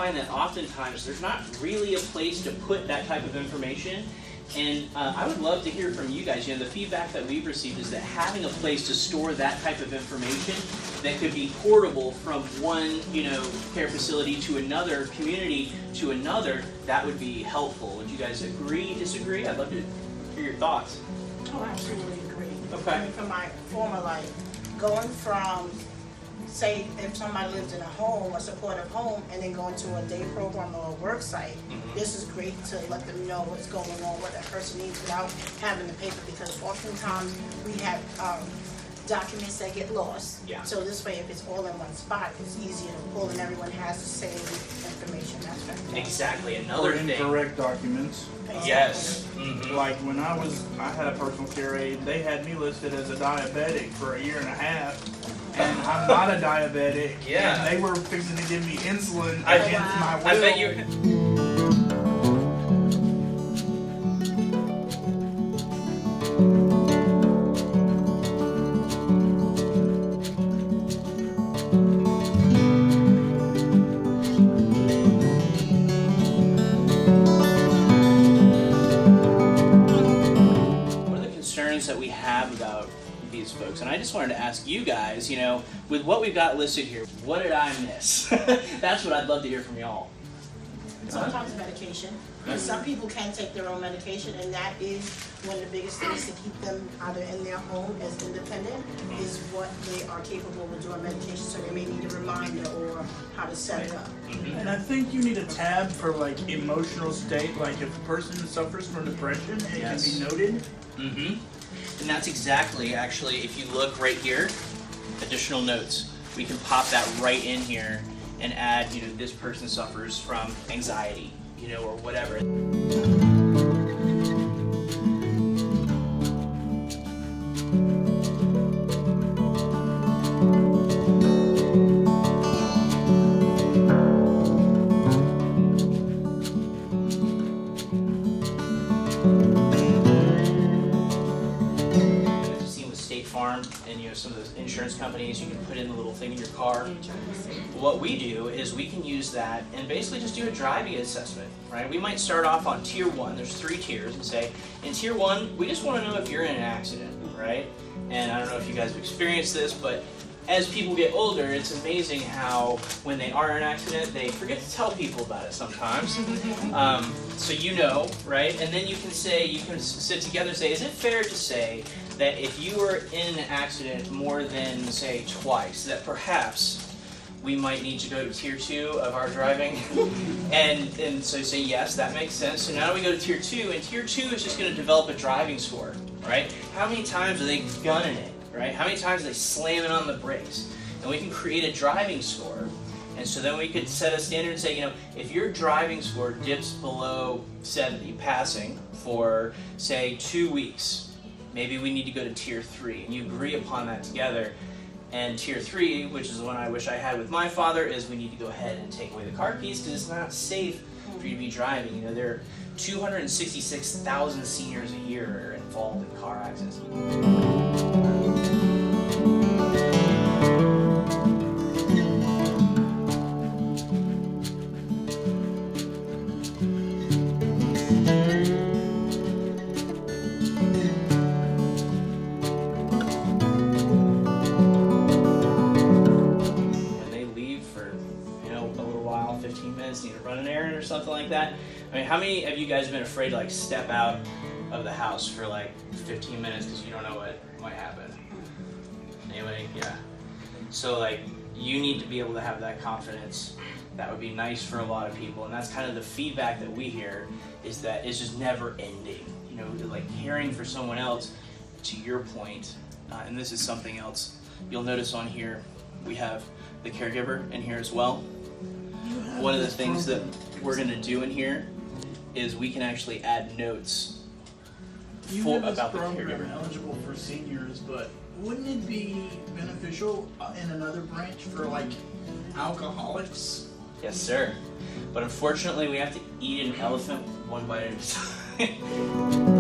find that oftentimes there's not really a place to put that type of information. And I would love to hear from you guys. The feedback that we've received is that having a place to store that type of information that could be portable from one, care facility to another, community to another, that would be helpful. Would you guys agree, disagree? I'd love to hear your thoughts. Oh, I absolutely agree. Okay. I mean, from my former life, going from, say, if somebody lives in a home, a supportive home, and then going to a day program or a work site, this is great to let them know what's going on, what that person needs without having the paper, because oftentimes we have documents that get lost. Yeah. So this way, if it's all in one spot, it's easier to pull and everyone has the same information. That's fantastic. Exactly. Or Another thing. incorrect documents. Yes. Like when I had a personal care aide, they had me listed as a diabetic for a year and a half. And I'm not a diabetic. Yeah. And they were fixing to give me insulin against my will. I bet you. That we have about these folks, and I just wanted to ask you guys, with what we've got listed here, what did I miss? That's what I'd love to hear from y'all. Sometimes medication. And some people can take their own medication, and that is one of the biggest things to keep them either in their home as independent, is what they are capable of doing medication, so they may need a reminder or how to set it up. And I think you need a tab for emotional state, like if a person suffers from depression, it can be noted. And that's exactly, actually, if you look right here, additional notes. We can pop that right in here and add, this person suffers from anxiety, or whatever. Farm and some of those insurance companies, you can put in the little thing in your car. What we do is we can use that and basically just do a driving assessment, right? We might start off on tier 1, there's 3 tiers, and say, in tier 1, we just want to know if you're in an accident, right? And I don't know if you guys have experienced this, but as people get older, it's amazing how when they are in an accident, they forget to tell people about it sometimes. So right? And then you can sit together and say, is it fair to say that if you were in an accident more than, say, twice, that perhaps we might need to go to tier 2 of our driving? and so say, yes, that makes sense. So now we go to tier 2, and tier 2 is just going to develop a driving score, right? How many times are they gunning it, right? How many times are they slamming on the brakes? And we can create a driving score. And so then we could set a standard and say, if your driving score dips below 70 passing for, say, 2 weeks, maybe we need to go to tier 3, and you agree upon that together. And tier 3, which is the one I wish I had with my father, is we need to go ahead and take away the car keys because it's not safe for you to be driving. There are 266,000 seniors a year are involved in car accidents. Need to run an errand or something like that. I mean, how many of you guys have been afraid to step out of the house for 15 minutes because you don't know what might happen? Anybody? Yeah. So you need to be able to have that confidence. That would be nice for a lot of people, and that's kind of the feedback that we hear, is that it's just never ending. Caring for someone else, to your point, and this is something else. You'll notice on here we have the caregiver in here as well. One of the things that we're going to do in here is we can actually add notes about the caregiver. Eligible for seniors, but wouldn't it be beneficial in another branch for alcoholics? Yes, sir. But unfortunately, we have to eat an elephant one bite at a time.